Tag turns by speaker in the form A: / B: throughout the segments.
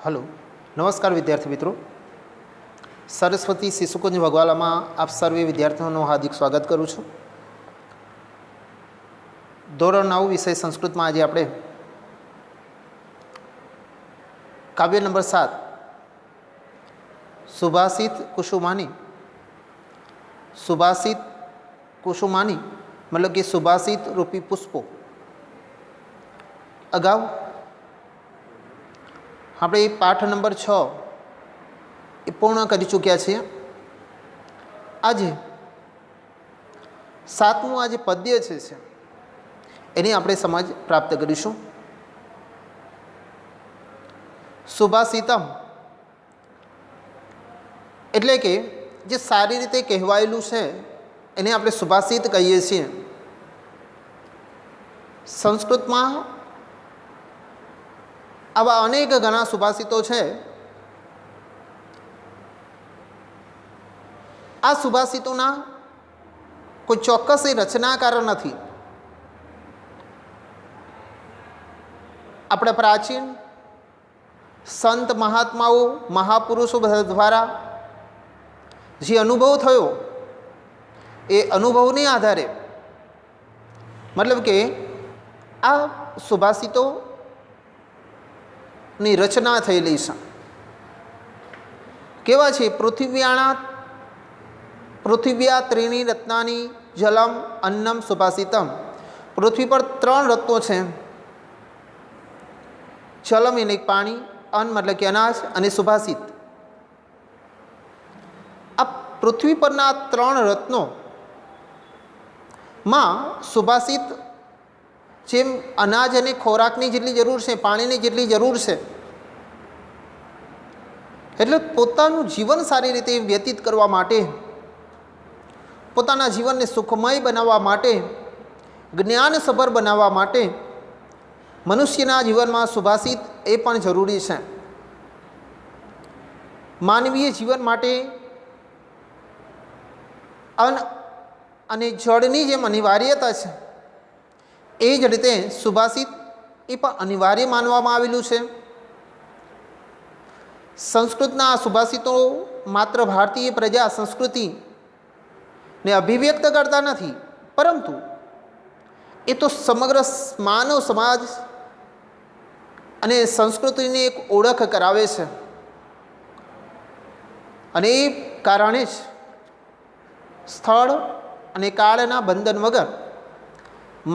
A: Hello नमस्कार विद्यार्थी मित्रों। सरस्वती शिशुकुंज भगवाला में आप सर्वे विद्यार्थियों हार्दिक स्वागत करूँ छूँ। धोरण 9 विषय संस्कृत में आज आप काव्य नंबर 7 सुभाषित कुसुमानी मतलब कि सुभाषित रूपी पुष्पों अगाऊ આપણે પાઠ નંબર 6 એ પૂર્ણ કરી ચૂક્યા છીએ। આજે સાતમું આ જે પદ્ય છે એની આપણે સમજ પ્રાપ્ત કરીશું। સુભાષિતમ એટલે કે જે સારી રીતે કહેવાયેલું છે એને આપણે સુભાષિત કહીએ છીએ। સંસ્કૃતમાં આવા અનેક ઘણા સુભાષિતો છે। આ સુભાષિતોના કોઈ ચોક્કસ રચનાકાર નથી। આપણા પ્રાચીન સંત મહાત્માઓ મહાપુરુષો દ્વારા જે અનુભવ થયો એ અનુભવને આધારે મતલબ કે આ સુભાષિતો ની રચના થયેલી છે। કેવા છે? પૃથિવ્યા ત્રીણી રત્નાની જલમ અન્નમ સુભાષિતમ। પૃથ્વી પર 3 રત્નો છે। જલમ એટલે પાણી, અન્ન એટલે કે અનાજ અને સુભાષિત। આ પૃથ્વી પરના 3 રત્નો માં સુભાષિત જેમ અનાજ અને ખોરાકની જેટલી જરૂર છે, પાણીની જેટલી જરૂર છે, એટલે પોતાનું જીવન સારી રીતે વ્યતીત કરવા માટે, પોતાના જીવનને સુખમય બનાવવા માટે, જ્ઞાનસભર બનાવવા માટે મનુષ્યના જીવનમાં સુભાષિત એ પણ જરૂરી છે। માનવીય જીવન માટે અન્ન અને જળની જેમ અનિવાર્યતા છે એ જ રીતે સુભાષિત એ પણ અનિવાર્ય માનવામાં આવેલું છે। સંસ્કૃતના સુભાષિતો માત્ર ભારતીય પ્રજા સંસ્કૃતિને અભિવ્યક્ત કરતા નથી, પરંતુ એ તો સમગ્ર માનવ સમાજ અને સંસ્કૃતિની એક ઓળખ કરાવે છે। અને એ કારણે જ સ્થળ અને કાળના બંધન વગર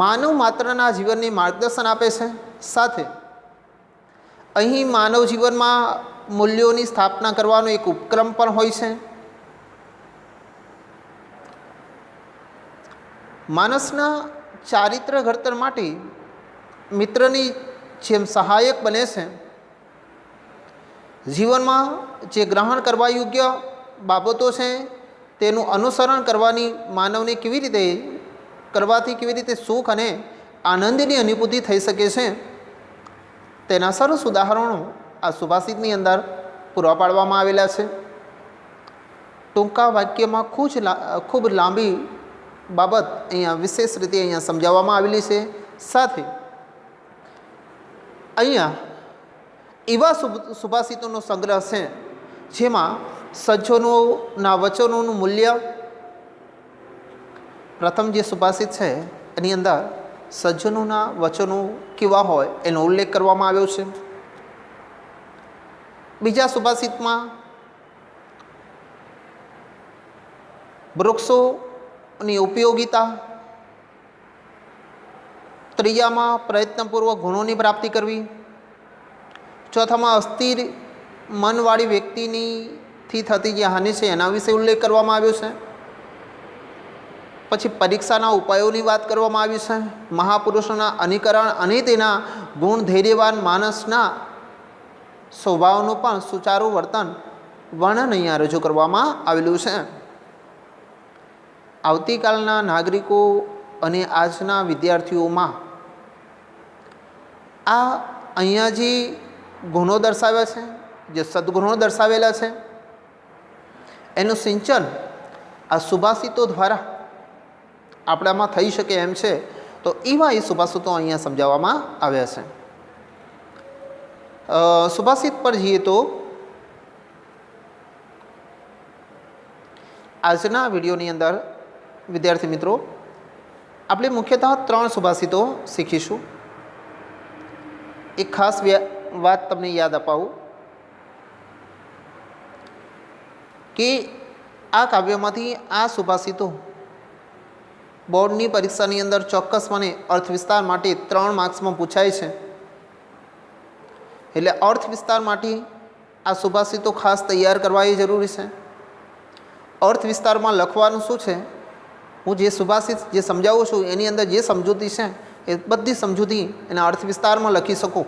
A: માનવ માત્રના જીવનને માર્ગદર્શન આપે છે। સાથે અહીં માનવ જીવનમાં મૂલ્યોની સ્થાપના કરવાનો એક ઉપક્રમ પણ હોય છે। માણસના ચારિત્ર ઘડતર માટે મિત્રની જેમ સહાયક બને છે। જીવનમાં જે ગ્રહણ કરવા યોગ્ય બાબતો છે તેનું અનુસરણ કરવાની માનવને કેવી રીતે કરવાથી કેવી રીતે સુખ અને આનંદની અનુભૂતિ થઈ શકે છે તેના સરસ ઉદાહરણો આ સુભાષિતની અંદર પૂરા પાડવામાં આવેલા છે। ટૂંકા વાક્યમાં ખૂબ લાંબી બાબત અહીંયા વિશેષ રીતે અહીંયા સમજાવવામાં આવેલી છે। સાથે અહીંયા એવા સુભાષિતોનો સંગ્રહ છે જેમાં સજ્જનોના વચનોનું મૂલ્ય, પ્રથમ જે સુભાષિત છે એની અંદર સજ્જનોના વચનો કેવા હોય એનો ઉલ્લેખ કરવામાં આવ્યો છે। બીજા સુભાષિતમાં વૃક્ષોની ઉપયોગિતા, ત્રીજામાં પ્રયત્નપૂર્વક ગુણોની પ્રાપ્તિ કરવી, ચોથામાં અસ્થિર મનવાળી વ્યક્તિથી થતી જે હાનિ છે એના વિશે ઉલ્લેખ કરવામાં આવ્યો છે। પછી પરીક્ષાના ઉપાયોની વાત કરવામાં આવી છે। મહાપુરુષોના અનુકરણ અને તેના ગુણ ધૈર્યવાન માણસના સ્વભાવનું પણ સુચારું વર્તન વર્ણન અહીંયા રજૂ કરવામાં આવેલું છે। આવતીકાલના નાગરિકો અને આજના વિદ્યાર્થીઓમાં આ અહીંયા જે ગુણો દર્શાવ્યા છે, જે સદગુણો દર્શાવેલા છે, એનું સિંચન આ સુભાષિતો દ્વારા આપણામાં થઈ શકે એમ છે। તો એવા એ સુભાષિતો અહીંયા સમજાવવામાં આવ્યા છે। सुभाषित पर जઈએ तो આજના વિડીયોની અંદર વિદ્યાર્થી મિત્રો આપણે મુખ્યતઃ 3 સુભાષિતો શીખીશું। એક ખાસ વાત તમને યાદ અપાવું કે આ કાવ્યમાંથી આ સુભાષિતો બોર્ડની પરીક્ષાની અંદર ચોક્કસપણે અર્થ વિસ્તાર માટે 3 માર્ક્સમાં પૂછાય છે। એટલે અર્થ વિસ્તાર માટે આ સુભાષિતો ખાસ તૈયાર કરવા એ જરૂરી છે। અર્થ વિસ્તારમાં લખવાનું શું છે, હું જે સુભાષિત જે સમજાવું છું એની અંદર જે સમજૂતી છે એ બધી સમજૂતી એના અર્થ વિસ્તારમાં લખી શકું।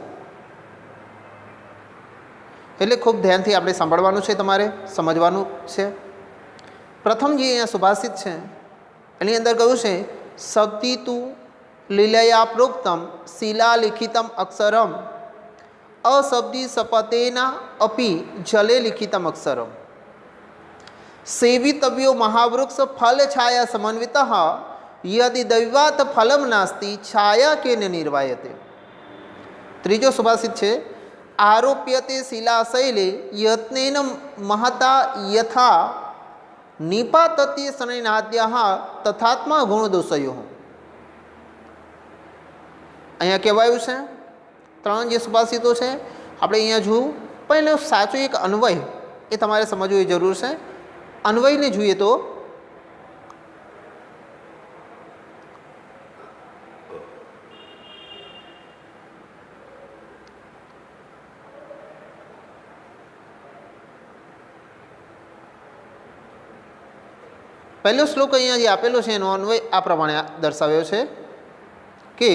A: એટલે ખૂબ ધ્યાનથી આપણે સાંભળવાનું છે, તમારે સમજવાનું છે। પ્રથમ જે અહીંયા સુભાષિત છે એની અંદર કહ્યું છે શબ્દી તું લીલયા પ્રોક્તમ શિલા લિખિતમ અક્ષરમ અશબ્દી સપતેના અપી જલે લિખિતમ અક્ષરમ सेवितव्यो महावृक्ष फल छाया समन्वित यदि दैवात फलम नास्ति छाया के न निर्वायते। त्रीजो सुभाषित है आरोप्यते शिलाशैले यत्नेन महता यथा निपातते शनैनाद्यः तथात्मा गुणदोषयो। अहींया कहेवायुं छे 3 जे सुभाषितो छे आपणे अहींया जोयुं, पण एनो साचो एक अन्वय ए तमारे समजवो जरूर छे। अन्वयने જોઈએ તો પહેલો શ્લોક અહીંયા જે આપેલો છે એનો અન્વય આ પ્રમાણે દર્શાવ્યો છે કે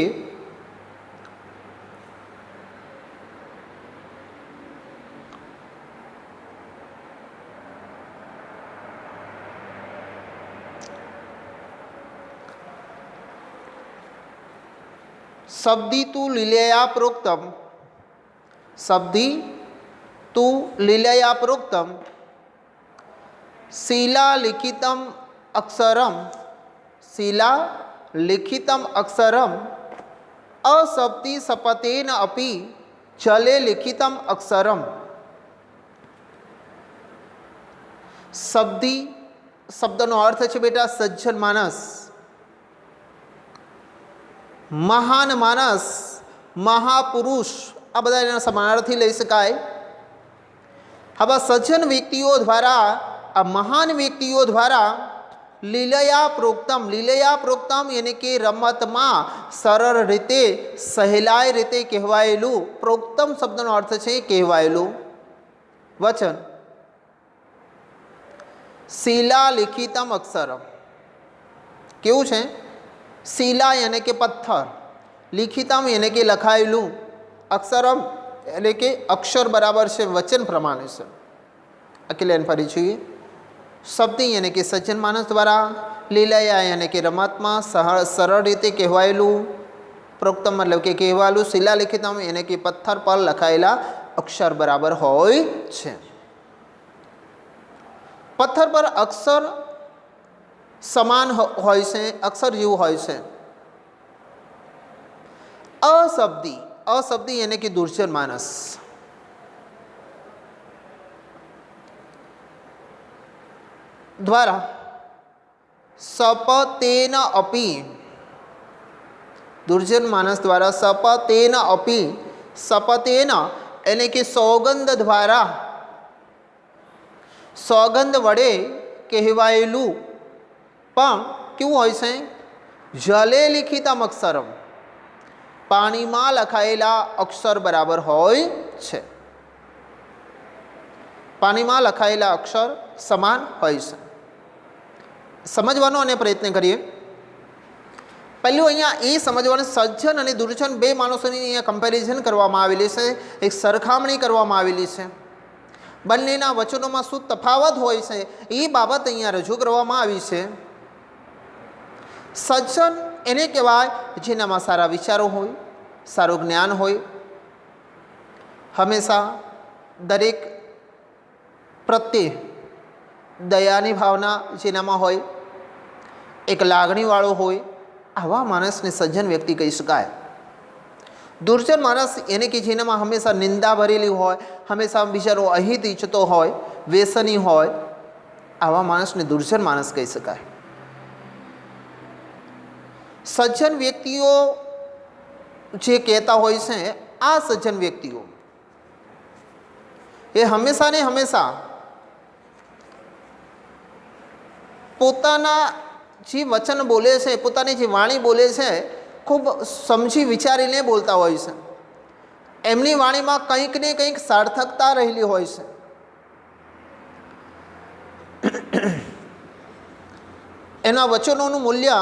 A: शब्दी तु लीलया प्रोक्तम शब्दी तु लीलया प्रोक्तम शिला लिखितम अक्षरम शिला लिखितम अक्षरम अशब्दी सपतेन अपि जले लिखितम अक्षरम। शब्दी शब्दनो अर्थ है बेटा सज्जन मानस, महान मानस, महापुरुष, आ बधा एना समानार्थी लई शकाय। हवे सज्जन व्यक्तिओ द्वारा आ महान व्यक्तिओ द्वारा लीलया प्रोक्तम यानी कि रमत में सरल रीते सहेलाय रीते कहेवायेलू प्रोक्तम शब्दनो अर्थ है कहेवायेलू वचन। शिला लिखितम अक्षरम केवुं छे, शिला यानी कि पत्थर, लिखितम यानी कि लखायेलू, अक्षरम यानी कि अक्षर बराबर से वचन प्रमाणे से। अकेले फरी छूए शब्दी यानी कि सज्जन मानस द्वारा, लीलया यानी कि रमतमा सरल रीते कहेवायेलू, प्रोक्तम मतलब कि कहेवायेलू, शिला लिखितम यानी कि पत्थर पर लखायेला अक्षर बराबर होय छे। पत्थर पर अक्षर समान होय छे, अक्षर जेवुं होय छे। अशब्दी अशब्दी यानी कि दुर्जन मानस, द्वारा सपतेन अपि दुर्जन मानस द्वारा सपतेन अपि सपतेन यानी कि सौगंध द्वारा सौगंध वडे कहेवायेलू पण केवुं होय छे, जले लिखितम अक्षरम पानी में लखायेला अक्षर बराबर होय छे। पानी में लखायेला अक्षर समान होय छे। समझवानो अने प्रयत्न करिए। पहलू अहींया ए समझवानुं सज्जन अने दुर्जन बे माणसोनी अहींया कम्पेरिजन करवामां आवेली छे, एक सरखामणी करवामां आवेली छे। बंनेना वचनोमां शुं तफावत होय छे ए बाबत अहींया रजू करवामां आवी छे। सज्जन एने कहेवाय जेनामां सारा विचारो होय, सारू ज्ञान होय, हमेशा दरेक प्रत्ये दयानी भावना जेनामां होय, एक लागणीवाळो होय, आवा माणसने सज्जन व्यक्ति कही शकाय। દુર્જન માણસ એને કે જેનામાં હંમેશા નિંદા ભરેલી હોય, હંમેશા બિચારો અહિત ઈચ્છતો હોય, વ્યસની હોય, આવા માણસને દુર્જન માણસ કહી શકાય. સજ્જન વ્યક્તિઓ જે કહેતા હોય છે, આ સજ્જન વ્યક્તિઓ એ હંમેશા ને હંમેશા પોતાના જે વચન બોલે છે, પોતાની જે વાણી બોલે છે, ખૂબ સમજી વિચારીને બોલતા હોય છે. એમની વાણીમાં કંઈક ને કંઈક સાર્થકતા રહેલી હોય છે. એના વચનોનું મૂલ્ય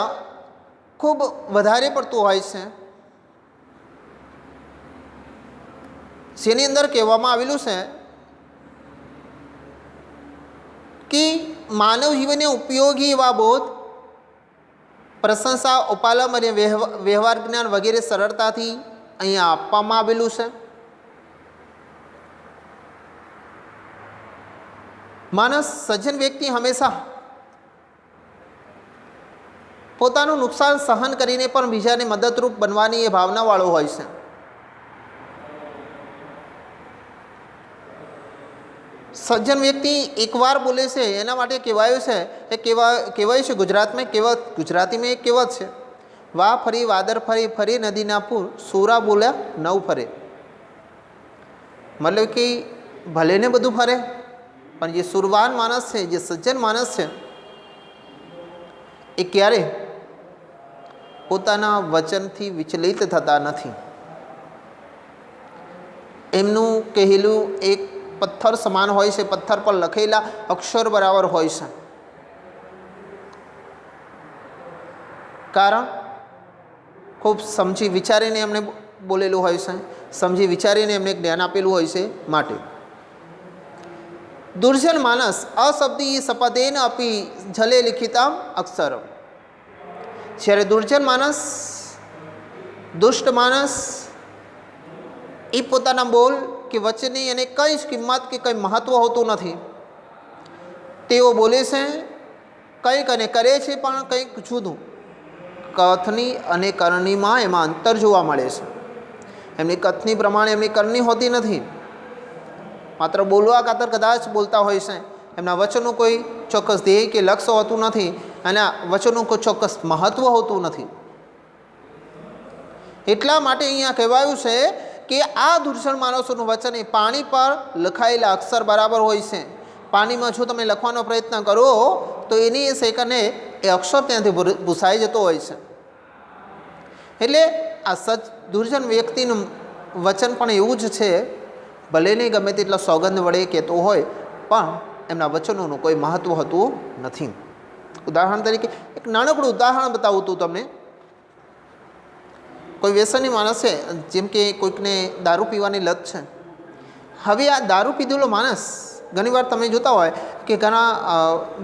A: ખૂબ વધારે પડતું હોય છે. જેની અંદર કહેવામાં આવેલું છે કે માનવ જીવનને ઉપયોગી એવા બોધ, પ્રશંસા, ઉપાલમ અને વ્યવહાર જ્ઞાન વગેરે સરળતાથી અહીંયા આપવામાં આવેલું છે. માણસ, સજ્જન વ્યક્તિ હંમેશા પોતાનું નુકસાન સહન કરીને પણ બીજાને મદદરૂપ બનવાની એ ભાવનાવાળો હોય છે. સજ્જન વ્યક્તિ એકવાર બોલે છે એના માટે કહેવાયું છે, એ કહેવાય છે ગુજરાતમાં કહેવત, ગુજરાતીમાં એક કહેવત છે, વાહ ફરી વાદર ફરી, ફરી નદીના પૂર, સુરા બોલ્યા નવ ફરે. મતલબ કે ભલે ને બધું ફરે, પણ જે સુરવાન માણસ છે, જે સજ્જન માણસ છે, એ ક્યારે પોતાના વચનથી વિચલિત થતા નથી. એમનું કહેલું એક પથ્થર સમાન હોય છે, પથ્થર પર લખેલા અક્ષર બરાબર હોય છે. કારણ ખૂબ સમજી વિચારીને એમણે બોલેલું હોય છે, સમજી વિચારીને એમને જ્ઞાન આપેલું હોય છે. માટે દુર્જન માણસ અશબ્દી સપદેન અપી જલે લિખિતામ અક્ષરમ. જ્યારે દુર્જન માણસ, દુષ્ટ માણસ, એ પોતાના બોલ કે વચનની એને કંઈ જ કિંમત કે કંઈ મહત્ત્વ હોતું નથી. તેઓ બોલે છે કંઈક અને કરે છે પણ કંઈક જુદું. કથની અને કરણીમાં એમાં અંતર જોવા મળે છે. એમની કથની પ્રમાણે એમની કરણી હોતી નથી. માત્ર બોલવા ખાતર કદાચ બોલતા હોય છે. એમના વચનનું કોઈ ચોક્કસ ધ્યેય કે લક્ષ્ય હોતું નથી, અને વચનનું કોઈ ચોક્કસ મહત્ત્વ હોતું નથી. એટલા માટે અહીંયા કહેવાયું છે કે આ દુર્જન માણસોનું વચન એ પાણી પર લખાયેલા અક્ષર બરાબર હોય છે. પાણીમાં જો તમે લખવાનો પ્રયત્ન કરો તો એની એ સેકન્ડે એ અક્ષર ત્યાંથી ભૂસાઈ જતો હોય છે. એટલે આ દુર્જન વ્યક્તિનું વચન પણ એવું જ છે, ભલે નહીં ગમે તેટલા સોગંદ વડે કહેતો હોય, પણ એમના વચનોનું કોઈ મહત્ત્વ હોતું નથી. ઉદાહરણ તરીકે એક નાનકડું ઉદાહરણ બતાવું તું તમને. કોઈ વ્યસની માણસ છે, જેમ કે કોઈકને દારૂ પીવાની લત છે. હવે આ દારૂ પીધેલો માણસ, ઘણીવાર તમે જોતા હોય કે ઘણા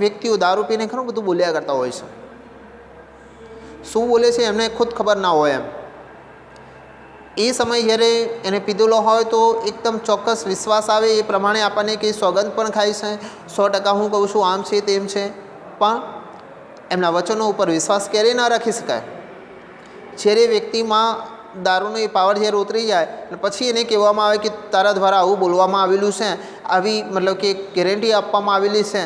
A: વ્યક્તિઓ દારૂ પીને ઘણું બધું બોલ્યા કરતા હોય છે. શું બોલે છે એમને ખુદ ખબર ના હોય એમ. એ સમય જ્યારે એને પીધેલો હોય તો એકદમ ચોક્કસ વિશ્વાસ આવે, એ પ્રમાણે આપણને કંઈ સોગંદ પણ ખાય છે, 100% હું કહું છું આમ છે તેમ છે, પણ એમના વચનો ઉપર વિશ્વાસ ક્યારેય ના રાખી શકાય. જ્યારે વ્યક્તિમાં દારૂનો એ પાવર જ્યારે ઉતરી જાય અને પછી એને કહેવામાં આવે કે તારા દ્વારા આવું બોલવામાં આવેલું છે, આવી મતલબ કે ગેરંટી આપવામાં આવેલી છે,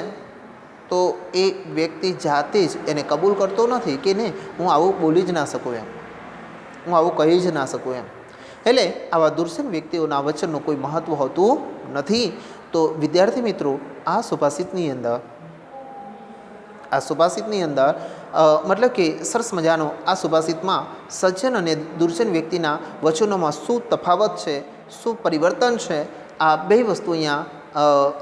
A: તો એ વ્યક્તિ જાતે જ એને કબૂલ કરતો નથી કે નહીં, હું આવું બોલી જ ના શકું એમ, હું આવું કહી જ ના શકું એમ. એટલે આવા દુર્જન વ્યક્તિઓના વચનનું કોઈ મહત્ત્વ હોતું નથી. તો વિદ્યાર્થી મિત્રો, આ સુભાષિતની અંદર મતલબ કે સરસ મજાનો આ સુભાષિતમાં સજ્જન અને દુર્જન વ્યક્તિના વચનોમાં શું તફાવત છે, શું પરિવર્તન છે, આ બે વસ્તુ અહીંયા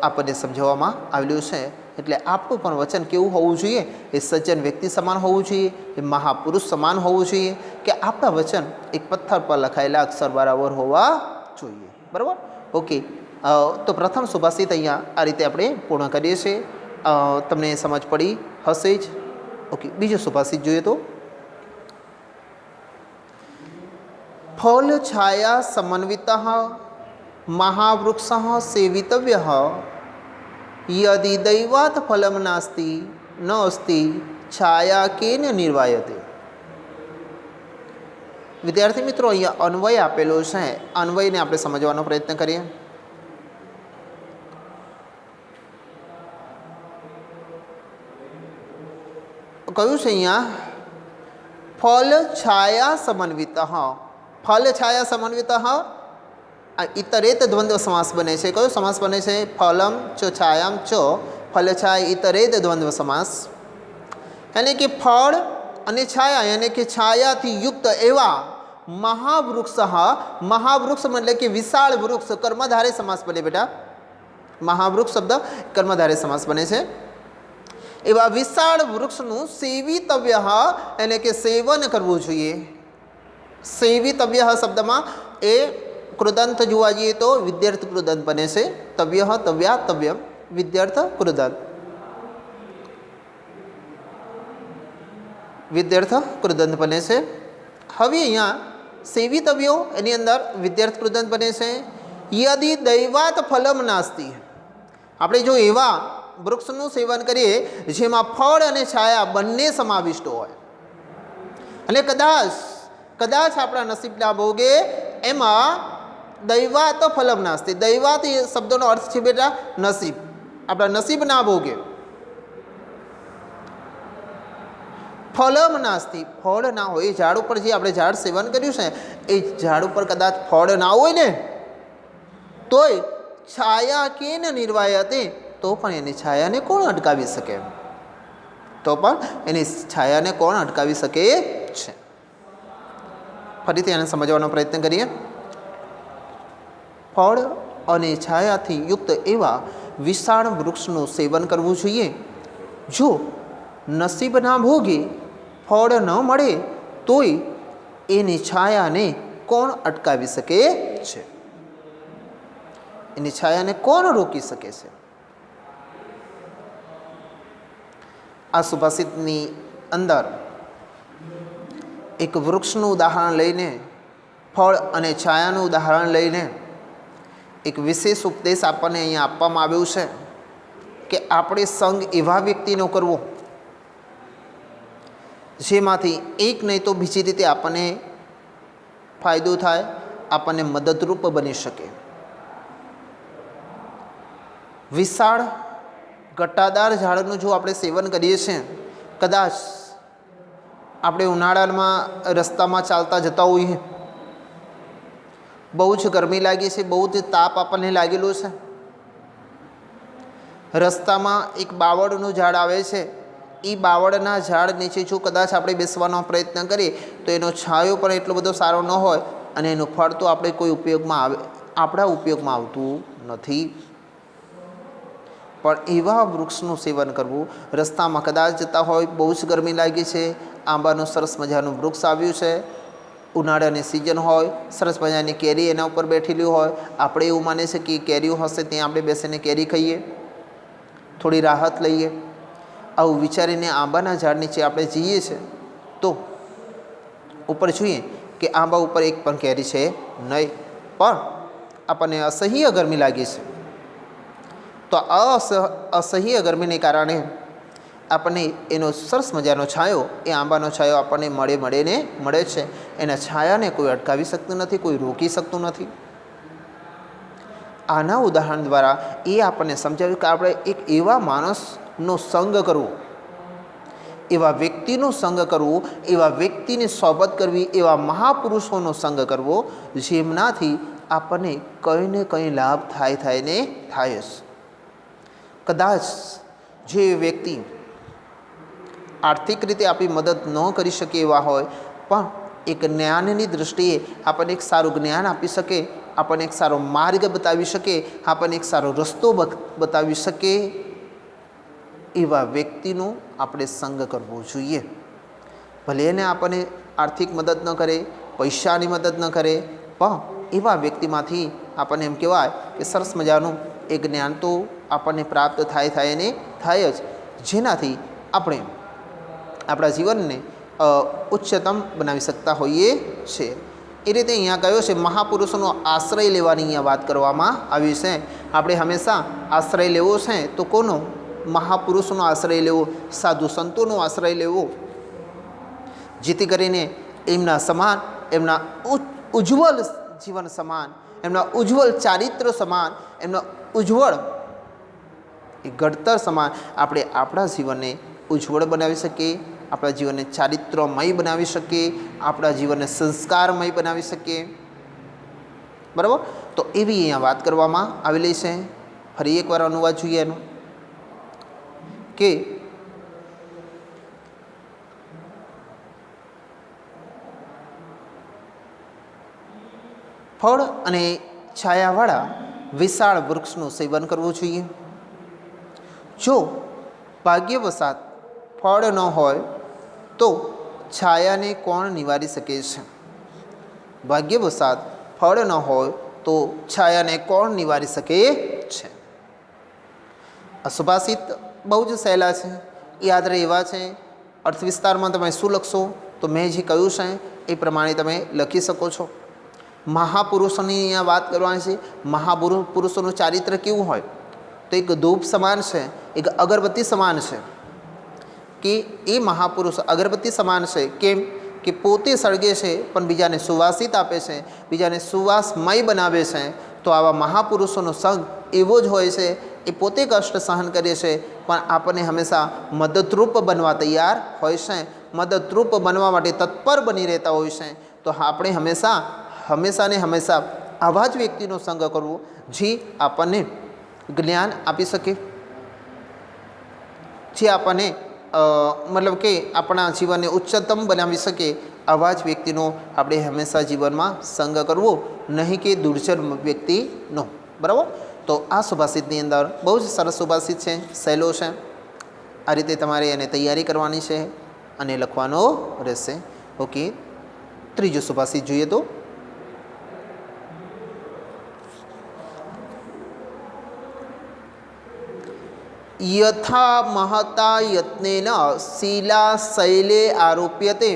A: આપણને સમજાવવામાં આવેલું છે. એટલે આપણું પણ વચન કેવું હોવું જોઈએ? એ સજ્જન વ્યક્તિ સમાન હોવું જોઈએ, એ મહાપુરુષ સમાન હોવું જોઈએ, કે આપણા વચન એક પથ્થર પર લખાયેલા અક્ષર બરાબર હોવા જોઈએ. બરાબર? ઓકે. તો પ્રથમ સુભાષિત અહીંયા આ રીતે આપણે પૂર્ણ કરીએ છીએ. તમને સમજ પડી હશે જ. ઓકે, બીજું સુભાષિત જોઈએ તો, ફલ છાયા સમન્વિત મહાવૃક્ષ સેવિતવ્ય યદિ દૈવાત ફલમ નાસ્તિ ન અસ્તિ છાયા કેન નિર્વાયતે. વિદ્યાર્થી મિત્રો, અહીંયા અન્વય આપેલો છે, અન્વયને આપણે સમજવાનો પ્રયત્ન કરીએ. કયું છે અહીંયા? ફલ છાયા સમન્વિત. ફલ છાયા સમન્વિત ઇતરેત દ્વંદ્વ સમાસ બને છે. કયો સમાસ બને છે? ફલમ ચ છાયામ ચ ફલ છાયા ઇતરેત દ્વંદ્વ સમાસ. यानी कि फल અને છાયા यानी कि છાયાથી યુક્ત એવા મહાવૃક્ષ. મહાવૃક્ષ એટલે કે વિશાળ વૃક્ષ. કર્મધારય સમાસ બને બેટા. મહાવૃક્ષ શબ્દ કર્મધારય સમાસ બને છે. એવા વિશાળ વૃક્ષનું સેવિતવ્ય એટલે કે સેવન કરવું જોઈએ. સેવિતવ્ય શબ્દમાં એ કૃદંત જોવા જઈએ તો વિદ્યાર્થ કૃદંત બને છે. તવ્ય તવ્યા તવ્યમ વિદ્યાર્થ કૃદંત. વિદ્યાર્થ કૃદંત બને છે. હવે અહીંયા સેવિતવ્યો એની અંદર વિદ્યાર્થ કૃદંત બને છે. યદિ દૈવાત ફલમ નાસ્તિ. આપણે જો એવા વૃક્ષનું સેવન કરીએ જેમાં ફળ અને છાયા બંને સમાવિષ્ટ હોય અને કદાચ આપણા નસીબના ભોગે એમાં દૈવાત ફલમ નાસ્તિ. દૈવાત એ શબ્દનો અર્થ છે બેટા નસીબ. આપણા નસીબના ભોગે ફલમ નાસ્તિ. ફળ ના હોય. ઝાડ ઉપર જે આપણે ઝાડ સેવન કર્યું છે એ ઝાડ ઉપર કદાચ ફળ ના હોય ને તોય છાયા કેન નિર્વાયતે, તો પણ એની છાયાને કોણ અટકાવી શકે? તો પણ એની છાયાને કોણ અટકાવી શકે છે? ફરીથી એને સમજવાનો પ્રયત્ન કરીએ. ફળ અને છાયાથી યુક્ત એવા વિશાળ વૃક્ષનું સેવન કરવું જોઈએ. જો નસીબના ભોગે ફળ ન મળે તોય એની છાયાને કોણ અટકાવી શકે છે? એની છાયાને કોણ રોકી શકે છે? આ સુભાષિતની અંદર એક વૃક્ષનું ઉદાહરણ લઈને, ફળ અને છાયાનું ઉદાહરણ લઈને એક વિશેષ ઉપદેશ આપણને અહીંયા આપવામાં આવ્યો છે કે આપણે સંગ એવા વ્યક્તિનો કરવો જેમાંથી એક નહીં તો બીજી રીતે આપણને ફાયદો થાય, આપણને મદદરૂપ બની શકે. વિશાળ ઘટાદાર ઝાડનું જો આપણે સેવન કરીએ છીએ, કદાચ આપણે ઉનાળામાં રસ્તામાં ચાલતા જતા હોઈએ, બહુ જ ગરમી લાગી છે, બહુ જ તાપ આપણને લાગેલો છે, રસ્તામાં એક બાવળનું ઝાડ આવે છે, એ બાવળના ઝાડ નીચે જો કદાચ આપણે બેસવાનો પ્રયત્ન કરીએ તો એનો છાંયો પણ એટલો બધો સારો ન હોય અને એનું ફળ તો આપણે કોઈ ઉપયોગમાં આપણા ઉપયોગમાં આવતું નથી. પણ એવા વૃક્ષનું સેવન કરવું. રસ્તામાં કદાચ જતા હોય, બહુ જ ગરમી લાગી છે, આંબાનું સરસ મજાનું વૃક્ષ આવ્યું છે, ઉનાળાની સિઝન હોય, સરસ મજાની કેરી એના ઉપર બેઠેલી હોય, આપણે એવું માને છે કે કેરીઓ હશે ત્યાં આપણે બેસીને કેરી ખાઈએ, થોડી રાહત લઈએ. આવું વિચારીને આંબાના ઝાડ નીચે આપણે જઈએ છીએ તો ઉપર જોઈએ કે આંબા ઉપર એક પણ કેરી છે નહીં, પણ આપણને અસહ્ય ગરમી લાગી છે. તો આ અસહ્ય ગરમીને કારણે આપણને એનો સરસ મજાનો છાંયો, એ આંબાનો છાંયો આપણને મળે છે. એના છાયાને કોઈ અટકાવી શકતું નથી, કોઈ રોકી શકતું નથી. આના ઉદાહરણ દ્વારા એ આપણને સમજાવ્યું કે આપણે એક એવા માણસનો સંગ કરવો, એવા વ્યક્તિનો સંગ કરવો, એવા વ્યક્તિની સોબત કરવી, એવા મહાપુરુષોનો સંગ કરવો જેમનાથી આપણને કંઈ ને કંઈ લાભ થાય જ. કદાચ જે વ્યક્તિ આર્થિક રીતે આપણી મદદ ન કરી શકે એવા હોય, પણ એક જ્ઞાનની દૃષ્ટિએ આપણને એક સારું જ્ઞાન આપી શકે, આપણને એક સારો માર્ગ બતાવી શકે, આપણને એક સારો રસ્તો બતાવી શકે, એવા વ્યક્તિનો આપણે સંગ કરવો જોઈએ. ભલે એને આપણને આર્થિક મદદ ન કરે, પૈસાની મદદ ન કરે, પણ એવા વ્યક્તિમાંથી આપણને એમ કહેવાય કે સરસ મજાનું એ જ્ઞાન તો આપણને પ્રાપ્ત થાય જ, જેનાથી આપણે આપણા જીવનને ઉચ્ચતમ બનાવી શકતા હોઈએ છીએ. એ રીતે અહીંયા કયો છે મહાપુરુષોનો આશ્રય લેવાની અહીંયા વાત કરવામાં આવી છે. આપણે હંમેશા આશ્રય લેવો છે તો કોનો? મહાપુરુષોનો આશ્રય લેવો, સાધુ સંતોનો આશ્રય લેવો, જેથી કરીને એમના સમાન એમના ઉજ્જવલ જીવન સમાન, એમના ઉજ્જવલ ચારિત્ર સમાન, એમના ઉજ્જવળ એ ઘડતર સમાન આપણે આપણા જીવનને ઉજ્જવળ બનાવી શકીએ, આપણા જીવનને ચારિત્રમય બનાવી શકીએ, આપણા જીવનને સંસ્કારમય બનાવી શકીએ. બરાબર? તો એવી અહીંયા વાત કરવામાં આવેલી છે. ફરી એકવાર અનુવાદ જોઈએ એનો કે ફળ અને છાયાવાળા વિશાળ વૃક્ષનું સેવન કરવું જોઈએ. જો ભાગ્યવશાત ફળ ન હોય તો છાયાને કોણ નિવારી શકે છે? ભાગ્યવશાત ફળ ન હોય તો છાયાને કોણ નિવારી શકે છે? આ સુભાષિત બહુ જ સહેલા છે, યાદ રહે એવા છે. અર્થ વિસ્તારમાં તમે શું લખશો તો મેં જે કહ્યું છે એ પ્રમાણે તમે લખી શકો છો. મહાપુરુષોની અહીંયા વાત કરવાની છે. મહાપુરુષોનું ચારિત્ર કેવું હોય તો એક ધૂપ સમાન છે, એક અગરબત્તી સમાન છે. કે એ મહાપુરુષ અગરબત્તી સમાન છે. કેમ કે પોતે સળગે છે પણ બીજાને સુવાસિત આપે છે, બીજાને સુવાસમય બનાવે છે. તો આવા મહાપુરુષોનો સંગ એવો જ હોય છે. એ પોતે કષ્ટ સહન કરે છે પણ આપણને હંમેશા મદદરૂપ બનવા તૈયાર હોય છે, મદદરૂપ બનવા માટે તત્પર બની રહેતા હોય છે. તો આપણે હંમેશા ને હંમેશા આવા જ વ્યક્તિનો સંગ કરવો જે આપણને જ્ઞાન આપી શકે, જે આપણને મતલબ કે આપણા જીવનને ઉચ્ચતમ બનાવી શકે. આવા જ વ્યક્તિનો આપણે હંમેશા જીવનમાં સંગ કરવો, નહીં કે દુર્જન વ્યક્તિનો. બરાબર? તો આ સુભાષિતની અંદર બહુ જ સરસ સુભાષિત છે, સહેલો છે. આ રીતે તમારે એને તૈયારી કરવાની છે અને લખવાનો રહેશે. ઓકે, ત્રીજો સુભાષિત જોઈએ તો યથા મહતા યત્નેન શિલા શૈલે આરોપ્યતે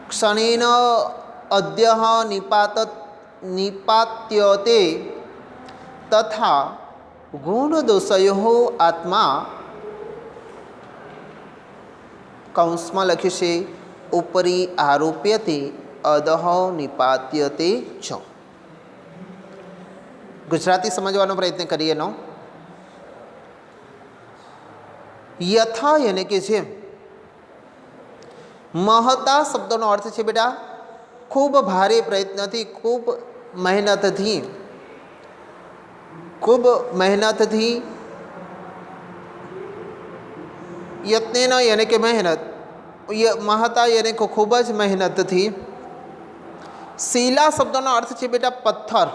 A: ક્ષણેન અદ્યઃ નિપાત્યતે તથા ગુણદોષયો આત્મા કૌંસમાં લખ્યું છે ઉપરી આરોપ્યતે અધઃ નિપાત્યતે ચ. ગુજરાતી સમજવાનો પ્રયત્ન કરીએ. નો યથા એને કે જેમ, મહતા શબ્દનો અર્થ છે બેટા ખૂબ ભારે પ્રયત્નથી, ખૂબ મહેનતથી યત્નેન એને કે મહેનત, મહતા એને કે ખૂબ જ મહેનતથી. શિલા શબ્દનો અર્થ છે બેટા પથ્થર.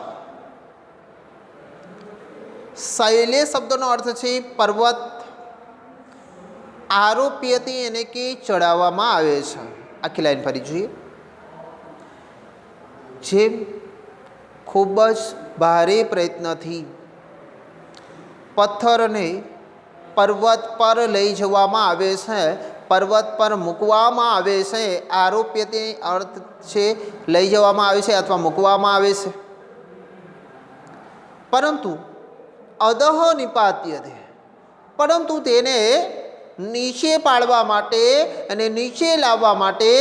A: શૈલે શબ્દનો અર્થ છે પર્વત. આરોપ્યથી એને કે ચડાવવામાં આવે છે. આખી લાઈન ફરી જોઈએ. જેમ ખૂબ જ ભારે પ્રયત્નથી પથ્થરને પર્વત પર લઈ જવામાં આવે છે, પર્વત પર મૂકવામાં આવે છે. આરોપ્યથી અર્થ છે લઈ જવામાં આવે છે અથવા મૂકવામાં આવે છે. પરંતુ અધઃ નિપાત્યતે, પરંતુ તેને નીચે પાડવા માટે અને નીચે લાવવા માટે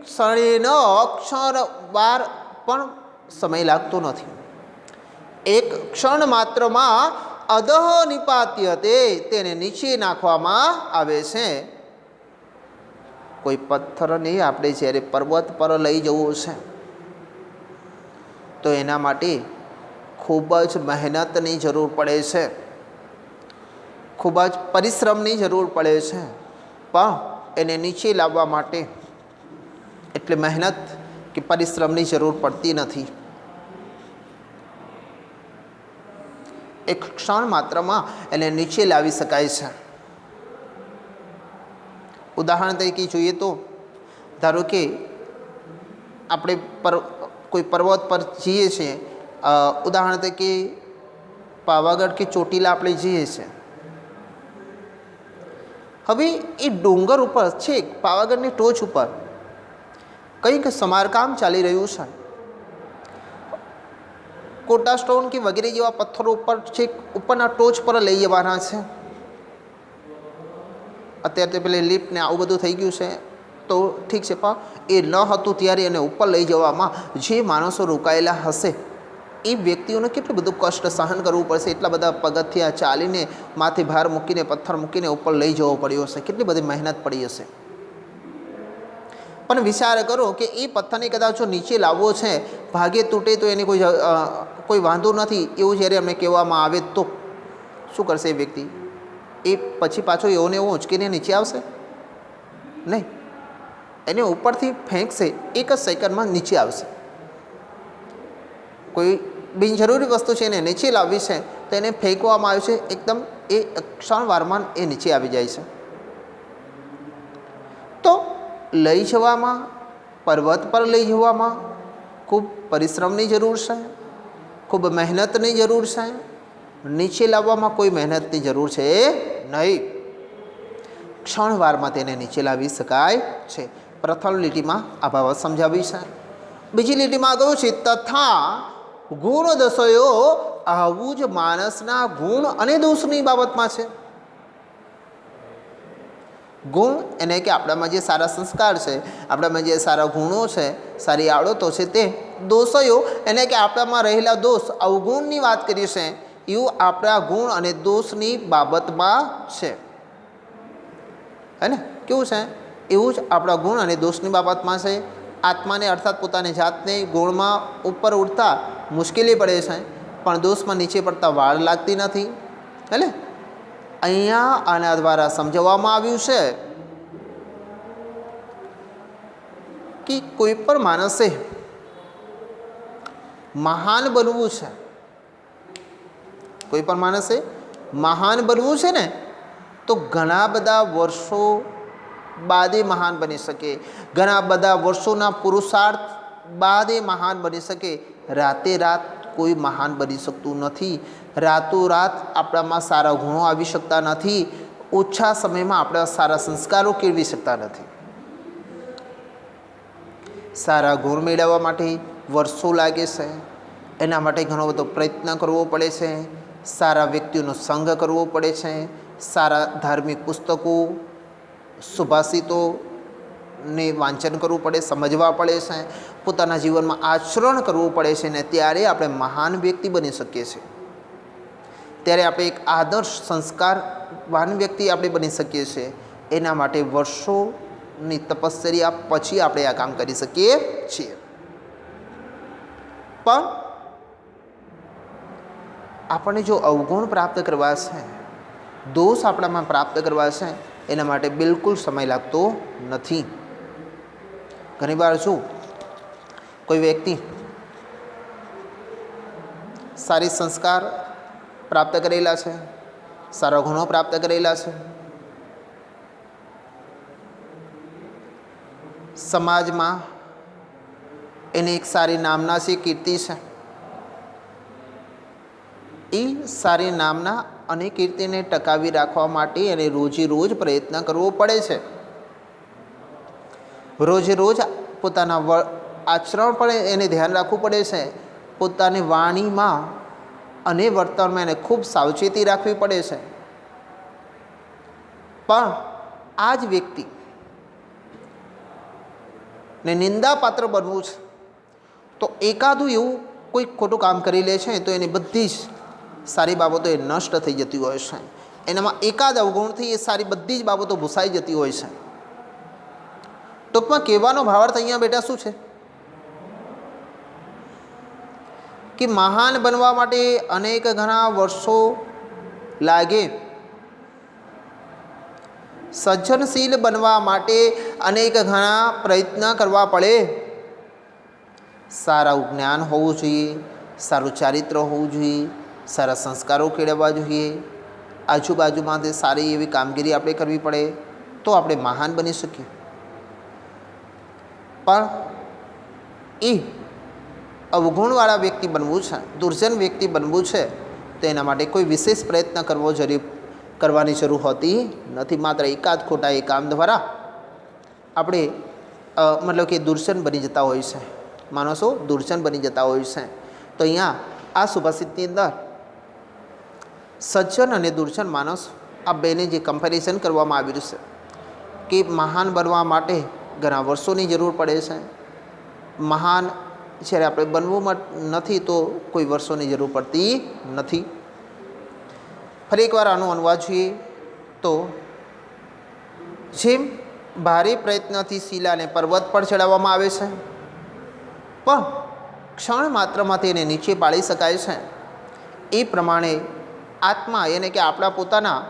A: ક્ષણેન ક્ષણવાર પણ સમય લાગતો નથી. એક ક્ષણ માત્રમાં અધઃ નિપાત્યતે, તેને નીચે નાખવામાં આવે છે. કોઈ પથ્થરને આપણે જ્યારે પર્વત પર લઈ જવો છે તો એના માટે ખૂબ જ મહેનતની જરૂર પડે છે, ખૂબ જ પરિશ્રમની જરૂર પડે છે. પણ એને નીચે લાવવા માટે એટલે મહેનત કે પરિશ્રમની જરૂર પડતી નથી. એક ક્ષણ માત્રમાં એને નીચે લાવી શકાય છે. ઉદાહરણ તરીકે જોઈએ તો ધારો કે આપણે કોઈ પર્વત પર જઈએ છીએ, ઉદાહરણ તરીકે પાવાગઢ કે ચોટીલા આપણે જઈએ છીએ. હવે એ ડુંગર ઉપર છે, પાવાગઢની ટોચ ઉપર કંઈક સમારકામ ચાલી રહ્યું છે. કોટા સ્ટોન કે વગેરે જેવા પથ્થરો ઉપર છે, ઉપરના ટોચ પર લઈ જવાના છે. અત્યારે તો પેલી લિફ્ટ ને આવું બધું થઈ ગયું છે, તો ઠીક છે, પણ એ ન હતું ત્યારે એને ઉપર લઈ જવામાં જે માણસો રોકાયેલા હશે એ વ્યક્તિઓને કેટલું બધું કષ્ટ સહન કરવું પડશે, એટલા બધા પગથિયાં ચાલીને માથે ભાર મૂકીને પથ્થર મૂકીને ઉપર લઈ જવો પડ્યો હશે, કેટલી બધી મહેનત પડી હશે. પણ વિચાર કરો કે એ પથ્થરને કદાચ જો નીચે લાવવો છે, ભાગે તૂટે તો એને કોઈ વાંધો નથી એવું જ્યારે અમને કહેવામાં આવે તો શું કરશે એ વ્યક્તિ? એ પછી પાછો એવો ને એવો ઉંચકીને નીચે આવશે નહીં, એને ઉપરથી ફેંકશે, એક જ સેકન્ડમાં નીચે આવશે. કોઈ બિનજરૂરી વસ્તુ છે એને નીચે લાવવી છે તો એને ફેંકવામાં આવે છે, એકદમ એ ક્ષણવારમાં એ નીચે આવી જાય છે. તો લઈ જવામાં, પર્વત પર લઈ જવામાં ખૂબ પરિશ્રમની જરૂર છે, ખૂબ મહેનતની જરૂર છે. નીચે લાવવામાં કોઈ મહેનતની જરૂર છે નહીં, ક્ષણવારમાં તેને નીચે લાવી શકાય છે. પ્રથમ લીટીમાં આ બાબત સમજાવી છે. બીજી લીટીમાં કહ્યું છે તથા ગુણ દશયો આવું જ માણસના ગુણ અને દોષની બાબતમાં છે. ગુણ એને કે આપણામાં જે સારા સંસ્કાર છે, આપણામાં જે સારા ગુણો છે, સારી આવડતો છે, તે દોષયો એને કે આપણામાં રહેલા દોષ, અવગુણની વાત કરી છે, એવું આપણા ગુણ અને દોષની બાબતમાં છે. હે ને? કેવું છે? એવું જ આપણા ગુણ અને દોષની બાબતમાં છે. આત્માને અર્થાત પોતાની જાતને ગુણમાં ઉપર ઉઠતા મુશ્કેલી પડે છે, પણ દોષમાં નીચે પડતા વાર લાગતી નથી. હે ને? અહીંયા આના દ્વારા સમજાવવામાં આવ્યું છે કે કોઈ પણ માણસે મહાન બનવું છે, કોઈ પણ માણસે મહાન બનવું છે ને, તો ઘણા બધા વર્ષો બાદ એ મહાન બની શકે, ઘણા બધા વર્ષોના પુરુષાર્થ બાદ એ મહાન બની શકે. રાતે રાત કોઈ મહાન બની શકતું નથી. રાતોરાત આપણામાં સારા ગુણો આવી શકતા નથી. ઓછા સમયમાં આપણા સારા સંસ્કારો કેળવી શકતા નથી. સારા ગુણ મેળવવા માટે વર્ષો લાગે છે, એના માટે ઘણો બધો પ્રયત્ન કરવો પડે છે, સારા વ્યક્તિઓનો સંગ કરવો પડે છે, સારા ધાર્મિક પુસ્તકો, સુભાષિતોને વાંચન કરવું પડે, સમજવા પડે છે, પોતાના જીવનમાં આચરણ કરવું પડે છે, ને ત્યારે આપણે મહાન વ્યક્તિ બની શકીએ છીએ. ત્યારે આપણે એક આદર્શ સંસ્કારવાન વ્યક્તિ આપણે બની શકીએ છીએ. એના માટે વર્ષોની તપશ્ચર્યા પછી આપણે આ કામ કરી શકીએ છીએ. પણ આપણને જો અવગુણ પ્રાપ્ત કરવા છે, દોષ આપણામાં પ્રાપ્ત કરવા છે, એના માટે બિલકુલ સમય લાગતો નથી. ઘણીવાર જો કોઈ વ્યક્તિ સારી સંસ્કાર પ્રાપ્ત કરેલા છે, સારા ગુણો પ્રાપ્ત કરેલા છે, સમાજમાં એની એક સારી નામના છે, કીર્તિ છે. એ સારી નામના અને કીર્તિને ટકાવી રાખવા માટે એને રોજે રોજ પ્રયત્ન કરવો પડે છે. રોજે રોજ પોતાના આચરણ પર એને ધ્યાન રાખવું પડે છે. પોતાની વાણીમાં અને વર્તનમાં એને ખૂબ સાવચેતી રાખવી પડે છે. પણ આ જ વ્યક્તિ ને નિંદાપાત્ર બનવું છે, તો એકાદું એવું કોઈ ખોટું કામ કરી લે છે તો એની બધી જ સારી બાબતો એ નષ્ટ થઈ જતી હોય છે. એનામાં એકાદ અવગુણથી એ સારી બધી જ બાબતો ભૂસાઈ જતી હોય છે. ટૂંકમાં કહેવાનો ભાવાર્થ અહીંયા બેટા શું છે કે મહાન બનવા માટે અનેક ઘણા વર્ષો લાગે, સજ્જનશીલ બનવા માટે અનેક ઘણા પ્રયત્ન કરવા પડે. સારું જ્ઞાન હોવું જોઈએ, સારું ચારિત્ર હોવું જોઈએ, સારા સંસ્કારો કેળવવા જોઈએ, આજુબાજુમાં તે સારી એવી કામગીરી આપણે કરવી પડે, તો આપણે મહાન બની શકીએ. પણ એ અવગુણવાળા વ્યક્તિ બનવું છે, દુર્જન વ્યક્તિ બનવું છે, તો એના માટે કોઈ વિશેષ પ્રયત્ન કરવાની જરૂર હોતી નથી. માત્ર એકાદ ખોટા એ કામ દ્વારા આપણે મતલબ કે દુર્જન બની જતા હોય છે, માણસો દુર્જન બની જતા હોય છે. તો અહીંયા આ સુભાષિતની અંદર સજ્જન અને દુર્જન માણસ આ બેને જે કમ્પેરિઝન કરવામાં આવ્યું છે કે મહાન બનવા માટે ઘણા વર્ષોની જરૂર પડે છે. મહાન જ્યારે આપણે બનવું નથી તો કોઈ વર્ષોની જરૂર પડતી નથી. ફરી એકવાર આનો અનુવાદ જોઈએ તો જેમ ભારે પ્રયત્નથી શિલાને પર્વત પર ચડાવવામાં આવે છે પણ ક્ષણ માત્રમાં તેને નીચે પાડી શકાય છે, એ પ્રમાણે આત્મા એને કે આપણા પોતાના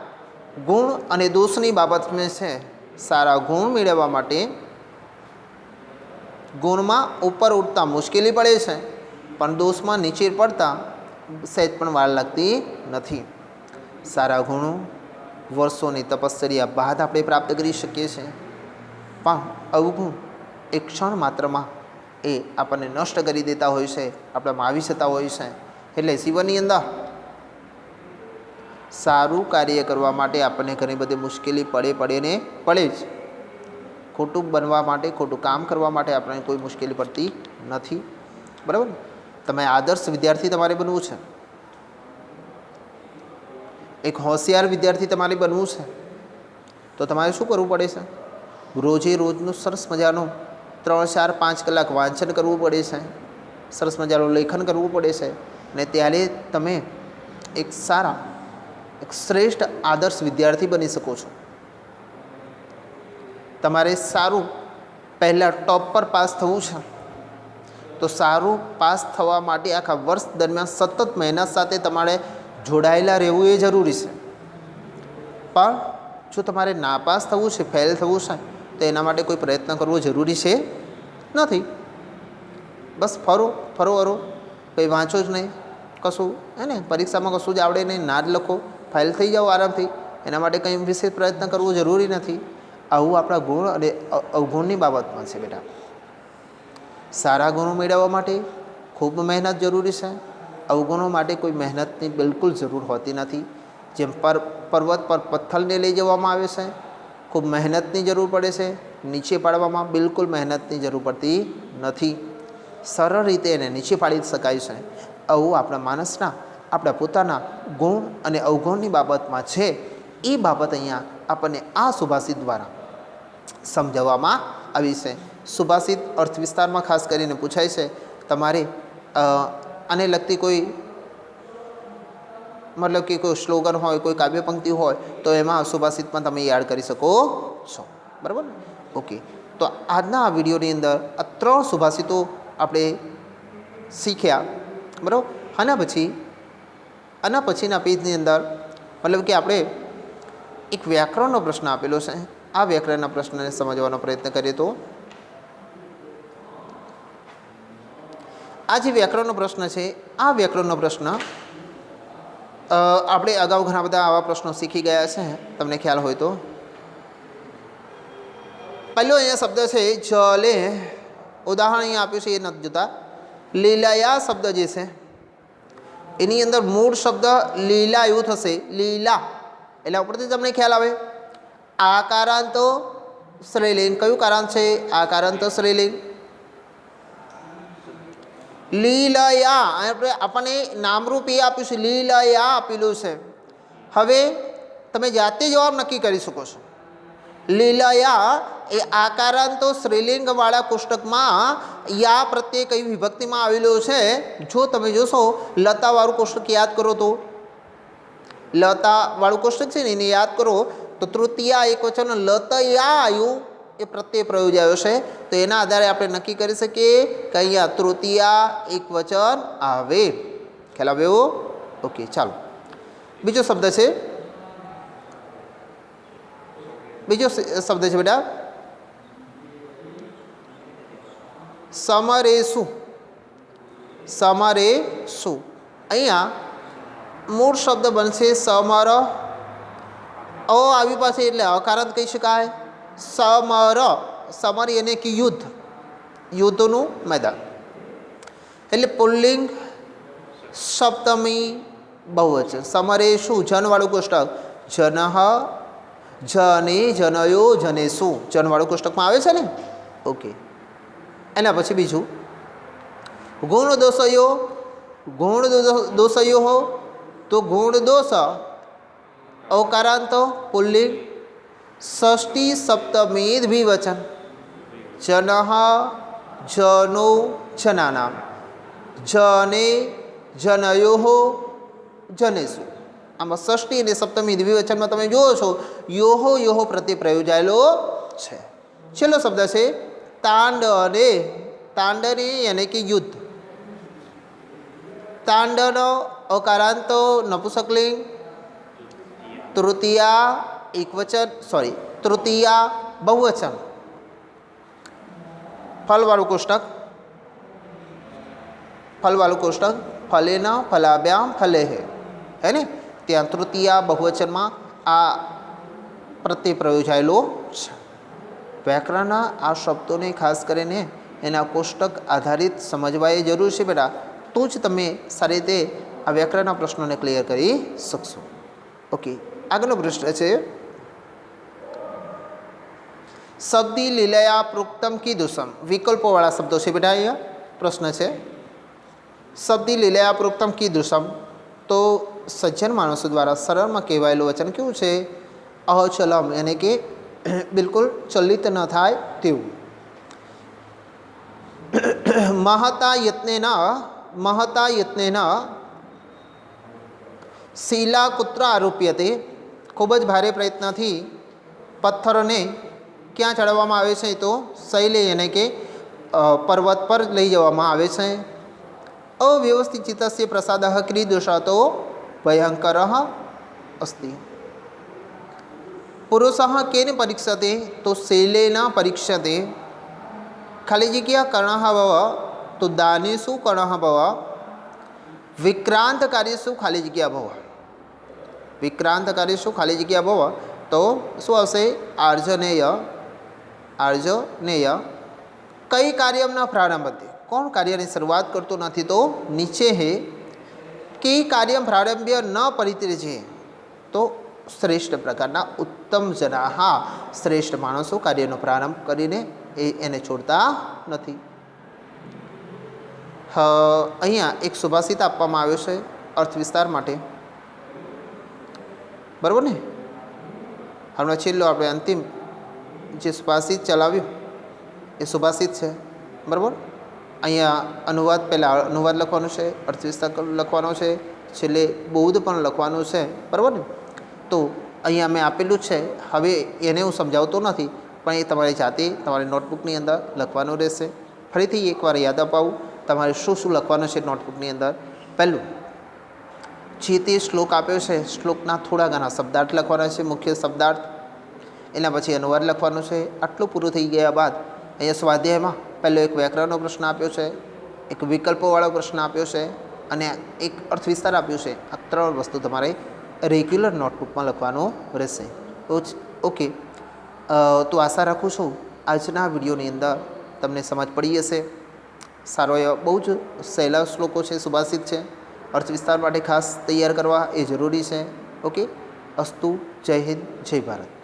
A: ગુણ અને દોષની બાબતમાં છે સારા ગુણ મેળવવા માટે ગુણમાં ઉપર ઉઠતા મુશ્કેલી પડે છે પણ દોષમાં નીચે પડતા સહેજ પણ વાર લાગતી નથી. સારા ગુણો વર્ષોની તપશ્ચર્યા બાદ આપણે પ્રાપ્ત કરી શકીએ છીએ પણ અવગુણ એક ક્ષણ માત્રમાં એ આપણને નષ્ટ કરી દેતા હોય છે, આપણામાં આવી જતા હોય છે. એટલે જીવનની અંદર સારું કાર્ય કરવા માટે આપણને ઘણી બધી મુશ્કેલી પડે જ. ખોટું બનવા માટે, ખોટું કામ કરવા માટે આપણને કોઈ મુશ્કેલી પડતી નથી. બરાબર. તમે આદર્શ વિદ્યાર્થી તમારે બનવું છે, એક હોશિયાર વિદ્યાર્થી તમારે બનવું છે તો તમારે શું કરવું પડે છે? રોજે રોજનું સરસ મજાનું 3, 4, 5 કલાક વાંચન કરવું પડે છે, સરસ મજાનું લેખન કરવું પડે છે અને ત્યારે તમે એક સારા, એક શ્રેષ્ઠ આદર્શ વિદ્યાર્થી બની શકો છો. તમારે સારું પહેલાં ટોપ પર પાસ થવું છે તો સારું પાસ થવા માટે આખા વર્ષ દરમિયાન સતત મહેનત સાથે તમારે જોડાયેલા રહેવું એ જરૂરી છે. પણ જો તમારે નાપાસ થવું છે, ફેલ થવું છે તો એના માટે કોઈ પ્રયત્ન કરવો જરૂરી છે નથી. બસ ફરો કંઈ વાંચો જ નહીં, કશું હે ને પરીક્ષામાં કશું જ આવડે નહીં, ના જ લખો, ફેલ થઈ જાઓ આરામથી. એના માટે કંઈ વિશેષ પ્રયત્ન કરવો જરૂરી નથી. આવું આપણા ગુણ અને અવગુણની બાબતમાં છે બેટા. સારા ગુણો મેળવવા માટે ખૂબ મહેનત જરૂરી છે, અવગુણો માટે કોઈ મહેનતની બિલકુલ જરૂર હોતી નથી. જેમ પર્વત પર પથ્થરને લઈ જવામાં આવે છે, ખૂબ મહેનતની જરૂર પડે છે, નીચે પાડવામાં બિલકુલ મહેનતની જરૂર પડતી નથી. સરળ રીતે એને નીચે પાડી શકાય છે. આવું આપણા માણસના, આપણા પોતાના ગુણ અને અવગુણની બાબતમાં છે. એ બાબત અહીંયા આપણને આ સુભાષિત દ્વારા સમજાવવામાં આવી છે. સુભાષિત અર્થ વિસ્તારમાં ખાસ કરીને પૂછાય છે. તમારે આને લગતી કોઈ મતલબ કે કોઈ સ્લોગન હોય, કોઈ કાવ્ય પંક્તિ હોય તો એમાં સુભાષિતમાં તમે યાદ કરી શકો છો. બરાબર ને? ઓકે. તો આજના આ વિડીયોની અંદર આ 3 સુભાષિતો આપણે શીખ્યા. બરાબર. આના પછીના પેજની અંદર મતલબ કે આપણે એક વ્યાકરણનો પ્રશ્ન આપેલો છે. આ વ્યાકરણના પ્રશ્નને સમજવાનો પ્રયત્ન કરીએ તો આ જે વ્યાકરણનો પ્રશ્ન છે, આ વ્યાકરણનો પ્રશ્ન આપણે અગાઉ ઘણા બધા આવા પ્રશ્નો શીખી ગયા છે, તમને ખ્યાલ હોય તો. પહેલો અહીંયા શબ્દ છે જલે, ઉદાહરણ અહીંયા આપ્યું છે એ નથી જોતા. લીલાયા શબ્દ જે છે એની અંદર મૂળ શબ્દ લીલા એવું થશે, લીલા એટલે ઉપરથી તમને ખ્યાલ આવે. આકારાંત સ્ત્રીલિંગ, કયું કારાંત છે? આકારાંત સ્ત્રીલિંગ. લીલયા આપણને નામરૂપ એ આપ્યું છે, લીલયા આપેલું છે. હવે તમે જાતે જવાબ નક્કી કરી શકો છો. લીલયા એ આકારાંતો સ્ત્રીલિંગવાળા કોષ્ટકમાં યા પ્રત્યે કઈ વિભક્તિમાં આવેલું છે? જો તમે જોશો લતાવાળું કોષ્ટક યાદ કરો તો, લતાવાળું કોષ્ટક છે ને એને યાદ કરો તો તૃતીયા એક વચન લતયા આવ્યું, એ પ્રત્યય પ્રયોજાયો છે. તો એના આધારે આપણે નક્કી કરી શકીએ કે અહીંયા તૃતીયા એક વચન આવે. ખ્યાલ આવ્યો? ઓકે, ચાલો. બીજો શબ્દ છે બેટા સમરેસુ. સમરેસુ અહીંયા મૂળ શબ્દ બનશે સમર. આવી પાસે એટલે અકારાંત કહી શકાય. સમર એને કે યુદ્ધ, યુદ્ધનું મેદાન. એટલે પુલ્લિંગ સપ્તમી બહુવચન. સમરેસુ જનવાળું કોષ્ટક. જનઃ, જને, જનયો, જનેસુ જનવાળું કોષ્ટકમાં આવે છે ને. ઓકે. એના પછી બીજું ગુણ દોષયો. ગુણ દોષયો હો તો ગુણ દોષ અવકારાંત પુલ્લિંગ ષષ્ઠી સપ્તમી દ્વિવચન. જનઃ જનો જનાનામ, જને જનયો જનેસુ. આમાં ષષ્ઠી અને સપ્તમી દ્વિવચનમાં તમે જુઓ છો યોહો યોહો પ્રત્યે પ્રયોજાયેલો છે. છેલ્લો શબ્દ છે તાંડને. તાંડને યાની કે યુદ્ધ. તાંડનો અકારાંત નપુંસકલિંગ, તૃતીયા એકવચન, તૃતીયા બહુવચન. ફલવાળું કોષ્ટક, ફલેન ફલાભ્યામ ફલેહ, હે ને? ત્યાં તૃતીયા બહુવચનમાં આ પ્રત્યે પ્રયોજાયેલો છે. વ્યાકરણના આ શબ્દોને ખાસ કરીને એના કોષ્ટક આધારિત સમજવા એ જરૂર છે બેટા, તો જ તમે સારી રીતે આ વ્યાકરણના પ્રશ્નોને ક્લિયર કરી શકશો. ઓકે, આગળનો પ્રશ્ન છે શબ્દી લીલયા પ્રોક્તમ કીદૃશમ. વિકલ્પોવાળા શબ્દો છે બેટા. અહીંયા પ્રશ્ન છે શબ્દી લીલયા પ્રોક્તમ કીદૃશમ. તો સજ્જન માણસો દ્વારા સરળમાં કહેવાયેલું વચન કેવું છે? અચલમ, યાની કે બિલકુલ ચલિત ન થાય તેવું. મહતા યત્નેન શિલા કુત્ર આરોપ્યતે. ખૂબ જ ભારે પ્રયત્નથી પથ્થરોને ક્યાં ચડાવવામાં આવે છે? તો શૈલે, એને કે પર્વત પર લઈ જવામાં આવે છે. અવ્યવસ્થિત ચિત્તસ્ય પ્રસાદ ક્રીદૃશ તો ભયંકર અસ્તિ. પુરુષ કેન પરીક્ષતે? તો શૈલેન પરીક્ષતે. ખાલી જગ્યા કર્ણ ભવ તો દાનેશુ કર્ણ ભવ. વિક્રાંત કાર્યશું ખાલી જગ્યા ભવ. વિક્રાંત કાર્યશું ખાલી જગ્યા ભવ. તો શું આવશે? આર્જનેય. કઈ કાર્યમના પ્રારંભતે? કોણ કાર્યની શરૂઆત કરતું નથી? તો નીચે હે. કઈ કાર્યમ પ્રારંભ્ય ન પરિત્યજે? તો શ્રેષ્ઠ પ્રકારના ઉત્તમ જના. હા, શ્રેષ્ઠ માણસો કાર્યનો પ્રારંભ કરીને એને છોડતા નથી. અહીંયા એક સુભાષિત આપવામાં આવ્યો છે અર્થ વિસ્તાર માટે, બરાબર ને? હમણાં છેલ્લો આપણે અંતિમ જે સુભાષિત ચલાવ્યું એ સુભાષિત છે, બરાબર? અહીંયા અનુવાદ, પહેલાં અનુવાદ લખવાનું છે, અર્થ વિસ્તાર લખવાનો છે, છેલ્લે બૌદ્ધ પણ લખવાનું છે, બરાબર ને? તો અહીંયા મેં આપેલું છે. હવે એને હું સમજાવતો નથી, પણ એ તમારી જાતે તમારી નોટબુકની અંદર લખવાનું રહેશે. ફરીથી એકવાર યાદ અપાવું તમારે શું શું લખવાનું છે નોટબુકની અંદર. પહેલું, જે તે શ્લોક આપ્યો છે શ્લોકના થોડા ઘણા શબ્દાર્થ લખવાના છે, મુખ્ય શબ્દાર્થ. એના પછી અનુવાદ લખવાનું છે. આટલું પૂરું થઈ ગયા બાદ અહીંયા સ્વાધ્યાયમાં પહેલો એક વ્યાકરણનો પ્રશ્ન આપ્યો છે, એક વિકલ્પોવાળો પ્રશ્ન આપ્યો છે અને એક અર્થ વિસ્તાર આપ્યું છે. આ ત્રણ વસ્તુ તમારે રેગ્યુલર નોટબુકમાં લખવાનું રહેશે. ઓકે, તો આશા રાખું છું આજના વિડીયોની અંદર તમને સમજ પડી હશે. સારો એવો બહુ જ સહેલા શ્લોકો છે, સુભાષિત છે. અર્થ વિસ્તાર માટે ખાસ તૈયાર કરવા એ જરૂરી છે. ઓકે, અસ્તુ. જય હિન્દ, જય ભારત.